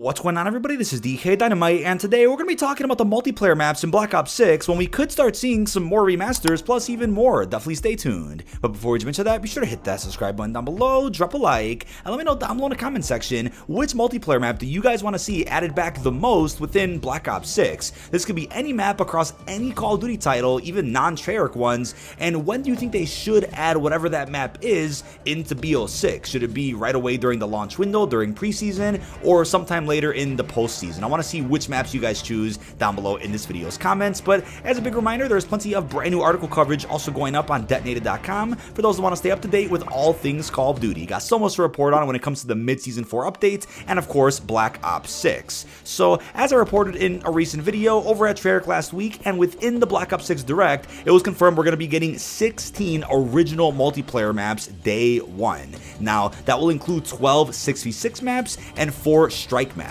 What's going on, everybody? This is dkdynamite, and today we're going to be talking about the multiplayer maps in Black Ops 6 when we could start seeing some more remasters, plus even more. Definitely stay tuned. But before we jump into that, be sure to hit that subscribe button down below, drop a like, and let me know down below in the comment section which multiplayer map do you guys want to see added back the most within Black Ops 6. This could be any map across any Call of Duty title, even non-Treyarch ones, and when do you think they should add whatever that map is into BO6? Should it be right away during the launch window, during preseason, or sometime later in the postseason? I want to see which maps you guys choose down below in this video's comments. But as a big reminder, there's plenty of brand new article coverage also going up on dkdynamite.com for those that want to stay up to date with all things Call of Duty. Got so much to report on when it comes to the mid-season 4 updates and of course Black Ops 6. So as I reported in a recent video over at Treyarch last week, and within the Black Ops 6 Direct, it was confirmed we're going to be getting 16 original multiplayer maps day one. Now that will include 12 6v6 maps and 4 strike maps.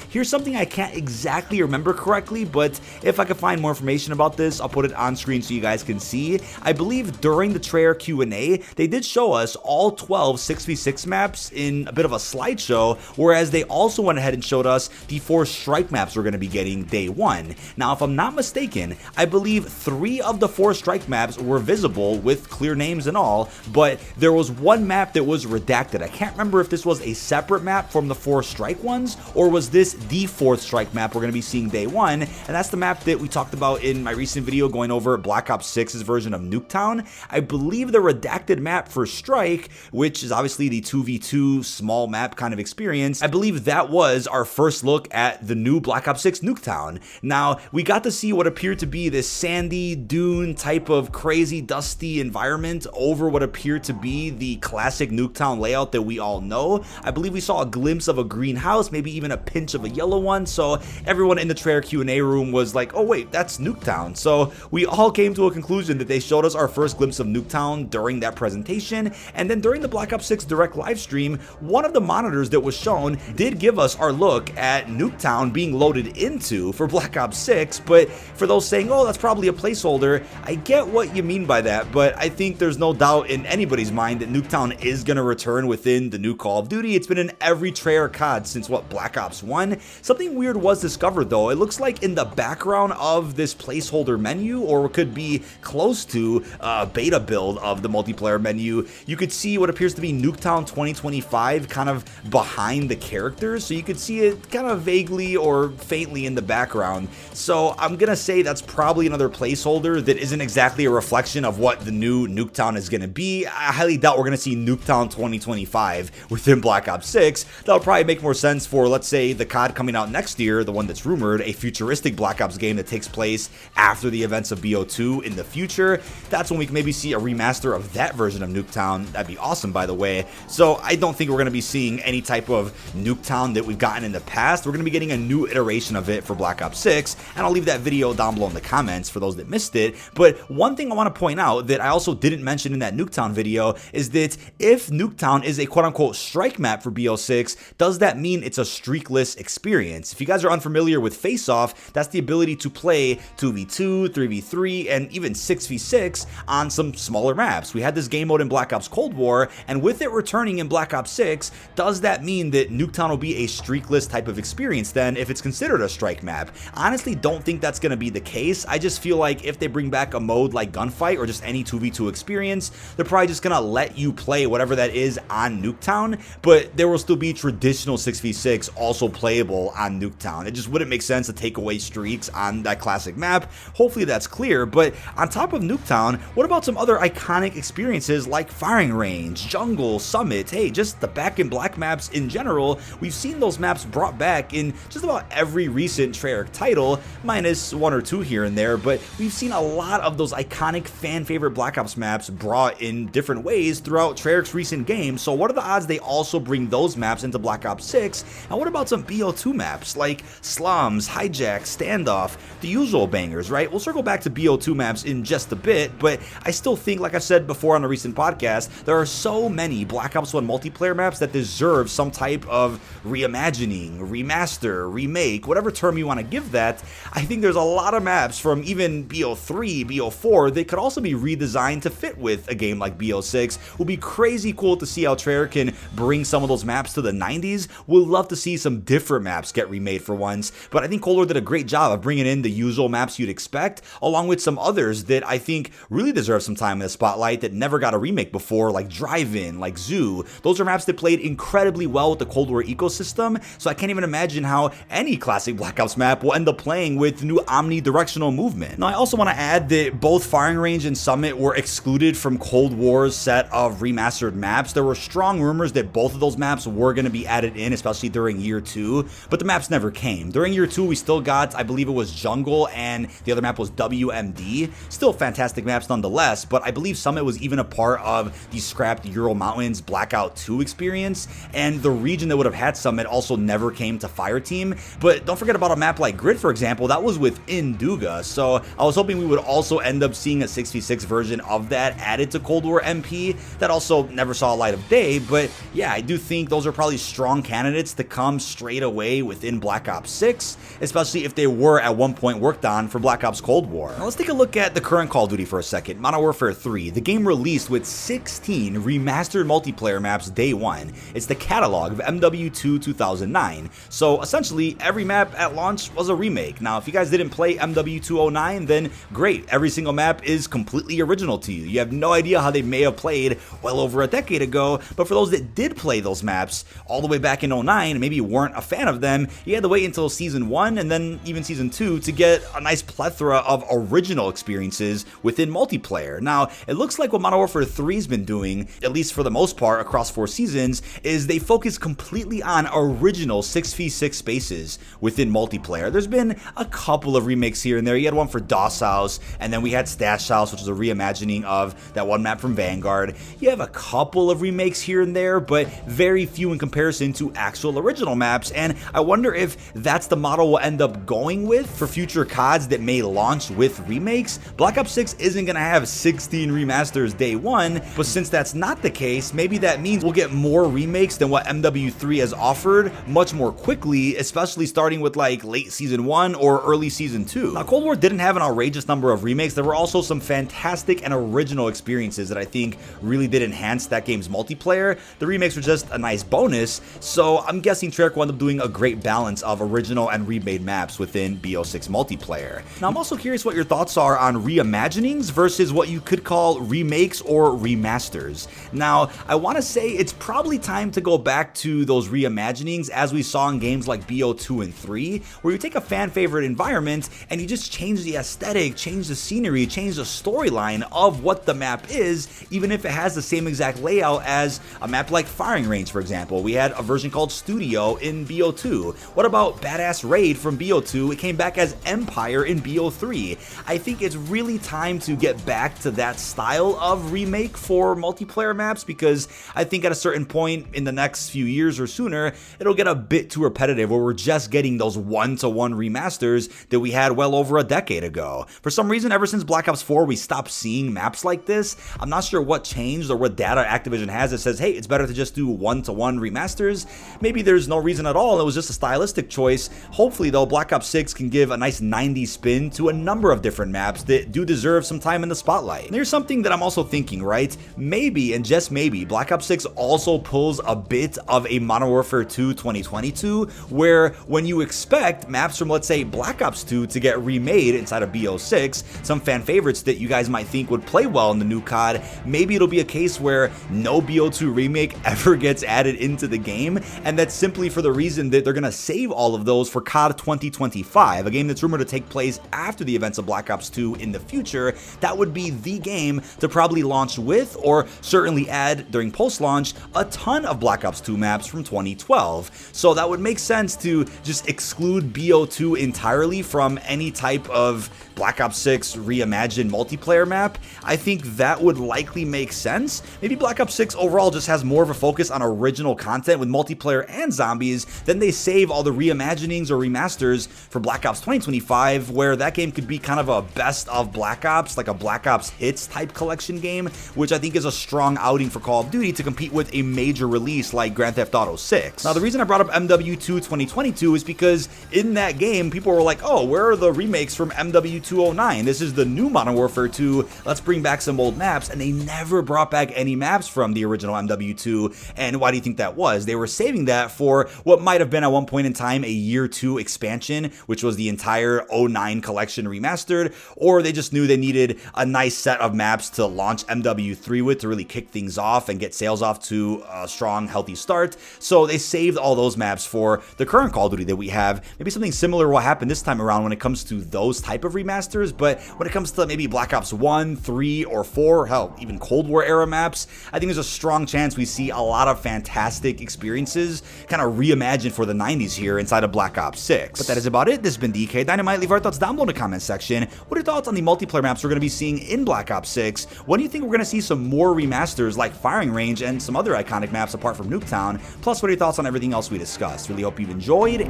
Here's something I can't exactly remember correctly, but if I can find more information about this, I'll put it on screen so you guys can see. I believe during the Treyarch Q&A, they did show us all 12 6v6 maps in a bit of a slideshow, whereas they also went ahead and showed us the 4 strike maps we're going to be getting day one. Now, if I'm not mistaken, I believe 3 of the 4 strike maps were visible with clear names and all, but there was one map that was redacted. I can't remember if this was a separate map from the 4 strike ones, or was this the 4th strike map we're going to be seeing day one, and that's the map that we talked about in my recent video going over Black Ops 6's version of Nuketown. I believe the redacted map for strike, which is obviously the 2v2 small map kind of experience, I believe that was our first look at the new Black Ops 6 Nuketown. Now, we got to see what appeared to be this sandy dune type of crazy dusty environment over what appeared to be the classic Nuketown layout that we all know. I believe we saw a glimpse of a greenhouse, maybe even a pinch of a yellow one, so everyone in the Treyarch Q&A room was like, oh wait, that's Nuketown. So we all came to a conclusion that they showed us our first glimpse of Nuketown during that presentation, and then during the Black Ops 6 Direct live stream, one of the monitors that was shown did give us our look at Nuketown being loaded into for Black Ops 6, but for those saying, oh, that's probably a placeholder, I get what you mean by that, but I think there's no doubt in anybody's mind that Nuketown is going to return within the new Call of Duty. It's been in every Treyarch COD since, what, Black Ops 1? Something weird was discovered though. It looks like in the background of this placeholder menu, or could be close to a beta build of the multiplayer menu, you could see what appears to be Nuketown 2025 kind of behind the characters, so you could see it kind of vaguely or faintly in the background. So I'm gonna say that's probably another placeholder that isn't exactly a reflection of what the new Nuketown is gonna be. I highly doubt we're gonna see Nuketown 2025 within Black Ops 6. That'll probably make more sense for, let's say, the COD coming out next year, the one that's rumored, a futuristic Black Ops game that takes place after the events of BO2 in the future. That's when we can maybe see a remaster of that version of Nuketown. That'd be awesome, by the way. So I don't think we're going to be seeing any type of Nuketown that we've gotten in the past. We're going to be getting a new iteration of it for Black Ops 6, and I'll leave that video down below in the comments for those that missed it. But one thing I want to point out that I also didn't mention in that Nuketown video is that if Nuketown is a quote-unquote strike map for BO6, does that mean it's a streakless experience? If you guys are unfamiliar with Face-Off, that's the ability to play 2v2, 3v3, and even 6v6 on some smaller maps. We had this game mode in Black Ops Cold War, and with it returning in Black Ops 6, does that mean that Nuketown will be a streakless type of experience then if it's considered a strike map? Honestly, don't think that's going to be the case. I just feel like if they bring back a mode like Gunfight or just any 2v2 experience, they're probably just going to let you play whatever that is on Nuketown, but there will still be traditional 6v6 also playable on Nuketown. It just wouldn't make sense to take away streaks on that classic map. Hopefully that's clear. But on top of Nuketown, what about some other iconic experiences like Firing Range, Jungle, Summit? Hey, just the Back in Black maps in general. We've seen those maps brought back in just about every recent Treyarch title, minus 1 or 2 here and there, but we've seen a lot of those iconic fan favorite Black Ops maps brought in different ways throughout Treyarch's recent games. So what are the odds they also bring those maps into Black Ops 6? And what about some BO2 maps like Slums, Hijack, Standoff, the usual bangers, right? We'll circle back to BO2 maps in just a bit, but I still think, like I said before on a recent podcast, there are so many Black Ops 1 multiplayer maps that deserve some type of reimagining, remaster, remake, whatever term you want to give that. I think there's a lot of maps from even BO3, BO4 that could also be redesigned to fit with a game like BO6. It would be crazy cool to see how Treyarch can bring some of those maps to the 90s. We'll love to see some some different maps get remade for once, but I think Cold War did a great job of bringing in the usual maps you'd expect, along with some others that I think really deserve some time in the spotlight that never got a remake before, like Drive-In, like Zoo. Those are maps that played incredibly well with the Cold War ecosystem, so I can't even imagine how any classic Black Ops map will end up playing with new omnidirectional movement. Now, I also want to add that both Firing Range and Summit were excluded from Cold War's set of remastered maps. There were strong rumors that both of those maps were going to be added in, especially during year 2, but the maps never came. During year 2, we still got, I believe it was Jungle, and the other map was WMD. Still fantastic maps nonetheless, but I believe Summit was even a part of the scrapped Ural Mountains Blackout 2 experience, and the region that would have had Summit also never came to Fireteam. But don't forget about a map like Grid, for example, that was within Duga, so I was hoping we would also end up seeing a 6v6 version of that added to Cold War MP. That also never saw light of day, but yeah, I do think those are probably strong candidates to come straight away within Black Ops 6, especially if they were at one point worked on for Black Ops Cold War. Now let's take a look at the current Call of Duty for a second. Modern Warfare 3, the game released with 16 remastered multiplayer maps day one. It's the catalog of MW2 2009, so essentially every map at launch was a remake. Now if you guys didn't play MW209, then great, every single map is completely original to you. You have no idea how they may have played well over a decade ago, but for those that did play those maps all the way back in 09 and maybe you weren't a fan of them, you had to wait until Season 1 and then even Season 2 to get a nice plethora of original experiences within multiplayer. Now, it looks like what Modern Warfare 3 has been doing, at least for the most part across 4 seasons, is they focus completely on original 6v6 spaces within multiplayer. There's been a couple of remakes here and there. You had one for DOS House, and then we had Stash House, which was a reimagining of that one map from Vanguard. You have a couple of remakes here and there, but very few in comparison to actual original maps, and I wonder if that's the model we'll end up going with for future CODs that may launch with remakes. Black Ops 6 isn't going to have 16 remasters day one, but since that's not the case, maybe that means we'll get more remakes than what MW3 has offered much more quickly, especially starting with like late Season 1 or early Season 2. Now, Cold War didn't have an outrageous number of remakes. There were also some fantastic and original experiences that I think really did enhance that game's multiplayer. The remakes were just a nice bonus, so I'm guessing Treyarch will end up doing a great balance of original and remade maps within BO6 multiplayer. Now, I'm also curious what your thoughts are on reimaginings versus what you could call remakes or remasters. Now, I want to say it's probably time to go back to those reimaginings as we saw in games like BO2 and 3, where you take a fan favorite environment and you just change the aesthetic, change the scenery, change the storyline of what the map is, even if it has the same exact layout as a map like Firing Range, for example. We had a version called Studio in BO2. What about Badass Raid from BO2? It came back as Empire in BO3. I think it's really time to get back to that style of remake for multiplayer maps, because I think at a certain point in the next few years or sooner, it'll get a bit too repetitive where we're just getting those one-to-one remasters that we had well over a decade ago. For some reason, ever since Black Ops 4, we stopped seeing maps like this. I'm not sure what changed or what data Activision has that says, hey, it's better to just do one-to-one remasters. Maybe there's no reason at all. It was just a stylistic choice. Hopefully, though, Black Ops 6 can give a nice 90s spin to a number of different maps that do deserve some time in the spotlight. And here's something that I'm also thinking, right? Maybe, and just maybe, Black Ops 6 also pulls a bit of a Modern Warfare 2 2022, where when you expect maps from, let's say, Black Ops 2 to get remade inside of BO6, some fan favorites that you guys might think would play well in the new COD, maybe it'll be a case where no BO2 remake ever gets added into the game, and that's simply for the reason that they're going to save all of those for COD 2025, a game that's rumored to take place after the events of Black Ops 2 in the future. That would be the game to probably launch with, or certainly add during post-launch, a ton of Black Ops 2 maps from 2012. So that would make sense to just exclude BO2 entirely from any type of Black Ops 6 reimagined multiplayer map. I think that would likely make sense. Maybe Black Ops 6 overall just has more of a focus on original content with multiplayer and zombies, then they save all the reimaginings or remasters for Black Ops 2025, where that game could be kind of a best of Black Ops, like a Black Ops Hits type collection game, which I think is a strong outing for Call of Duty to compete with a major release like Grand Theft Auto 6. Now, the reason I brought up MW2 2022 is because in that game, people were like, oh, where are the remakes from MW209? This is the new Modern Warfare 2. Let's bring back some old maps, and they never brought back any maps from the original MW2. And why do you think that was? They were saving that for what might have been at one point in time a year 2 expansion, which was the entire 09 collection remastered, or they just knew they needed a nice set of maps to launch MW3 with to really kick things off and get sales off to a strong, healthy start. So they saved all those maps for the current Call of Duty that we have. Maybe something similar will happen this time around when it comes to those type of remasters, but when it comes to maybe Black Ops 1, 3, or 4, hell, even Cold War era maps, I think there's a strong chance we see a lot of fantastic experiences kind of reimagined for the 90s here inside of Black Ops 6. But that is about it. This has been dkdynamite. Leave our thoughts down below in the comment section. What are your thoughts on the multiplayer maps we're going to be seeing in Black Ops 6? When do you think we're going to see some more remasters like Firing Range and some other iconic maps apart from Nuketown? Plus, what are your thoughts on everything else we discussed? Really hope you've enjoyed.